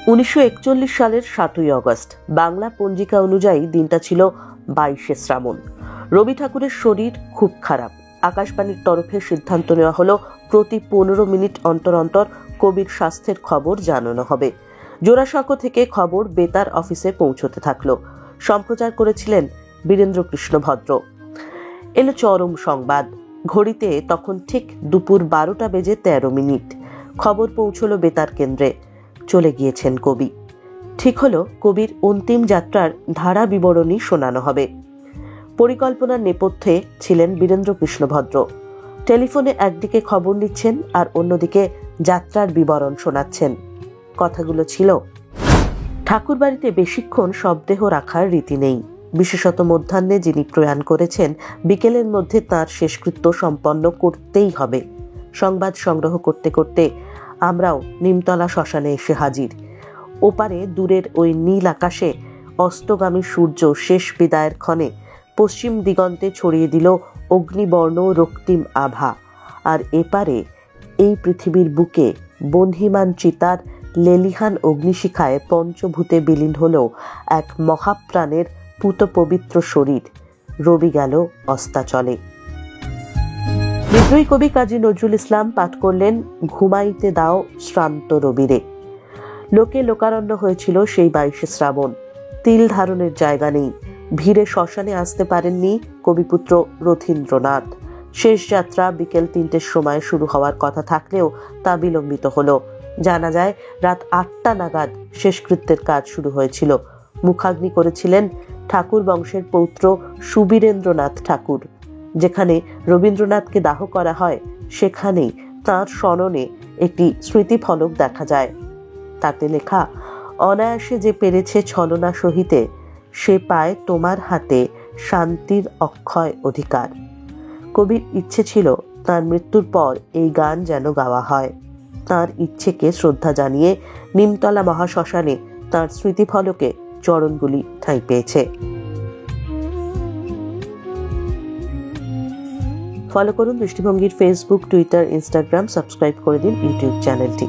1941 সালের 7ই অগস্ট বাংলা পঞ্জিকা অনুযায়ী দিনটা ছিল 22শে শ্রাবণ। রবি ঠাকুরের শরীর খুব খারাপ। আকাশবাণীর তরফে সিদ্ধান্ত নেওয়া হলো প্রতি 15 মিনিট অন্তর অন্তর কবির স্বাস্থ্যের খবর জানানো হবে। জোড়াসাঁকো থেকে খবর বেতার অফিসে পৌঁছতে থাকলো। সম্প্রচার করেছিলেন বীরেন্দ্র কৃষ্ণ ভদ্র। এলো চরম সংবাদ। ঘড়িতে তখন ঠিক দুপুর 12টা বেজে 13 মিনিট। খবর পৌঁছলো বেতার কেন্দ্রে। চলে গিয়েছেন কবি। ঠিক হলো কবির অন্তিম যাত্রার ধারা বিবরণী শোনানো হবে। পরিকল্পনার নেপথ্যে ছিলেন বীরেন্দ্র কৃষ্ণ ভদ্র। টেলিফোনে একদিকে খবর নিচ্ছেন আর অন্যদিকে যাত্রার বিবরণ শোনাচ্ছেন। কথাগুলো ছিল, ঠাকুর বাড়িতে বেশিক্ষণ শবদেহ রাখার রীতি নেই। বিশেষত মধ্যাহ্নে যিনি প্রয়াণ করেছেন, বিকেলের মধ্যে তাঁর শেষকৃত্য সম্পন্ন করতেই হবে। সংবাদ সংগ্রহ করতে করতে আমরাও নিমতলা শ্মশানে এসে হাজির। ওপারে দূরের ওই নীল আকাশে অস্তগামী সূর্য শেষ বিদায়ের ক্ষণে পশ্চিম দিগন্তে ছড়িয়ে দিল অগ্নিবর্ণ রক্তিম আভা। আর এপারে এই পৃথিবীর বুকে বহ্নিমান চিতার লেলিহান অগ্নিশিখায় পঞ্চভূতে বিলীন হল এক মহাপ্রাণের পুত পবিত্র শরীর। রবি গেল অস্তাচলে। বিদ্রোহী কবি কাজী নজরুল ইসলাম পাঠ করলেন ঘুমাইতে দাও শ্রান্ত রবিরে। লোকে লোকারণ্য হয়েছিল সেই 22শে শ্রাবণ। তিল ধারণের জায়গা নেই। ভিড়ে শ্মশানে আসতে পারেননি কবিপুত্র রথীন্দ্রনাথ। শেষ যাত্রা বিকেল 3টের সময় শুরু হওয়ার কথা থাকলেও তা বিলম্বিত হলো। জানা যায় রাত 8টা নাগাদ শেষকৃত্যের কাজ শুরু হয়েছিল। মুখাগ্নি করেছিলেন ঠাকুর বংশের পৌত্র সুবীরেন্দ্রনাথ ঠাকুর। যেখানে রবীন্দ্রনাথকে দাহ করা হয়, সেখানেই তাঁর স্মরণে একটি স্মৃতিফলক দেখা যায়। তাতে লেখা, অনায়াসে যে পেরেছে ছলনা সহিতে, সে পায় তোমার হাতে শান্তির অক্ষয় অধিকার। কবির ইচ্ছে ছিল তার মৃত্যুর পর এই গান যেন গাওয়া হয়। তাঁর ইচ্ছেকে শ্রদ্ধা জানিয়ে নিমতলা মহাশ্মশানে তাঁর স্মৃতিফলকে চরণগুলি ঠাঁই পেয়েছে। ফলো করুন দৃষ্টিভঙ্গির ফেসবুক, টুইটার, ইনস্টাগ্রাম, সাবস্ক্রাইব করে দিন ইউটিউব চ্যানেলটি।